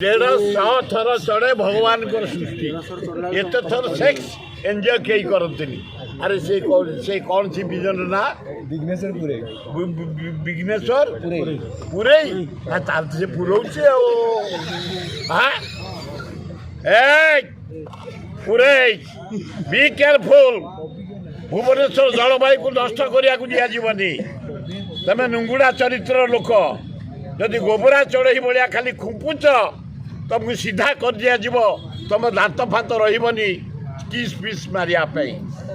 150 थर चढ़े भगवान को सृष्टि एत थर सेक्स एंजॉय कई करते अरे से कौन सी विजन ना विघ्नेश्वर पुरे विघ्नेश्वर पूरे से पुरौचे हाँ पूरे बी केयरफुल भुवनेश्वर जलवायु को नष्ट करने दिजानी तमें नुंगुड़ा चरित्र लोक जदि गोबरा चढ़ई भाया खाली खुंपुच तुमको सीधा कर दिज्व तुम दात फात रही किस पिस मारे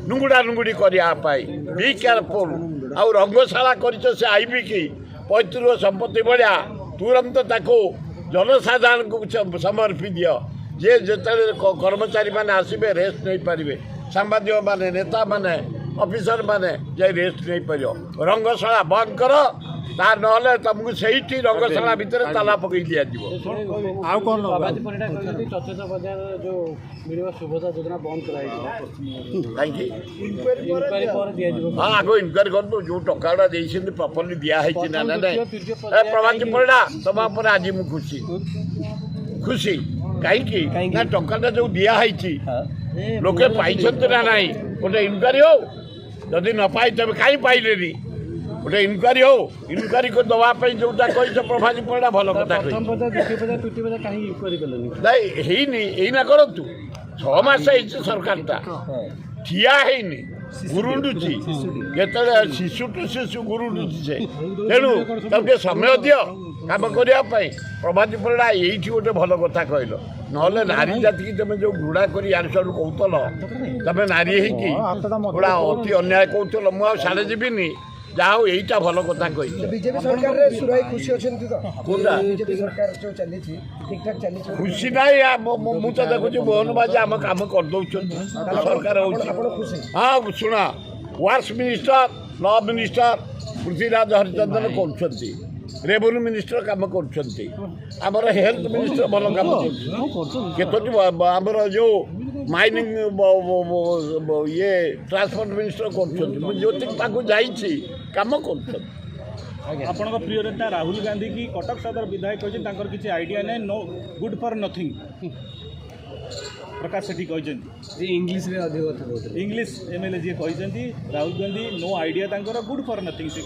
नुंगुड़ा नुंगुड़ी करने बी केयरफुल आउ रंगशाला कर आईबी की पैतृक संपत्ति भाया तुरंत ताको जनसाधारण को समर्पी दियो जे जिते कर्मचारी मैंने आसबे रेस्ट नहीं पारे सांबादिक मैंने नेता मैंने ऑफिसर मैंने जा रेस्ट नहीं पार रंगशाला बंद कर तार ना तुमको से रंगशाला भितर ताला पकई दिज्व हाँ आग इनक्वारी कर जो टका प्रॉपर्ली दिखाई ना ना प्रभाती परिडा तुम आज मुझे खुशी खुशी कहीं टका जो दिखाई लोके पाई ना ना गोटे इनक्वारी हो जदि न पाई तेज कहीं पाइले गोटे इनक्वारी हो इनक्वारी को दवाई जोटा कही प्रभाती परिडा भल कथा ना करूँ 6 मास सरकार ठिया है गुरुंडुची केत शिशु टू शिशु गुरुंडुची से तेणु तक समय दि काम करने प्रभाती परिडा ये गोटे भल कथा कहल ना नारी जाति की तुम जो घृणा कर कहतल तुम नारी होड़ा अति अन्याय कहतल मुझे साढ़े जीविनी जाओ यहीटा भल कथा कही बीजेपी सरकार रे सुराई खुशी अछंती तो कोना बीजेपी सरकार जो चली थी ठीक ठाक चली खुशी नहीं मु तो देखुची मोहन बाजी आम काम कर दउछन सरकार खुशी हाँ शुणा wars minister law minister Prithviraj Harichandan कर रेवेन्यू मिनिस्टर काम कर हेल्थ मिनिस्टर भल काम केतोटी आमर जो माइनिंग ये ट्रांसपोर्ट मिनिस्टर कर काम कर आपण प्रिय नेता राहुल गांधी की कटक सदर विधायक कहते किसी आइडिया नहीं नो गुड फॉर नथिंग प्रकाश सेठी कहते इंग्लिश रे अधिक इंग्लिश एमएलए जी कहते राहुल गांधी नो आइडिया तांकर गुड फॉर नथिंग से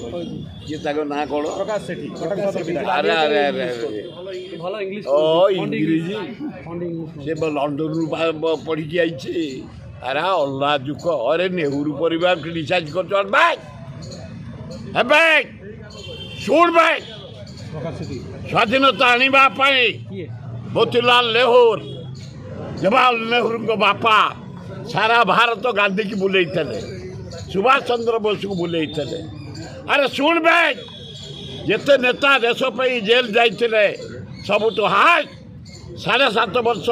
ये ना कौन प्रकाश सेठी कटक सदर विधायक अरे अरे अरे भलो इंग्लिश ओ इंग्लिश से लंडन पढ़ी आई अरे अल्लाह जुक अरे नेहरू परिवार क्रिटिसाइज कर शुण भाई स्वाधीनता आने मोतीलाल नेहरू जवाहरलाल नेहरू को बापा सारा भारत गांधी की बुले सुभाष चंद्र बोस को बुले अरे शुण भाई जिते नेता देशपाई जेल जाते सब तो हाय 7.5 वर्ष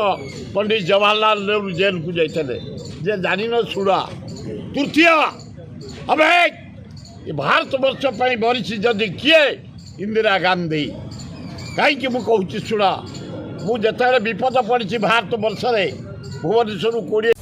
पंडित जवाहरलाल नेहरू जेल को जाते जे जानी न शुणा तृतीय अब ये भारत वर्ष मरीची जदि किए इंदिरा गांधी कहीं मुझे शुणा मुझे विपद पड़ी भारत वर्ष भुवनेश्वर 20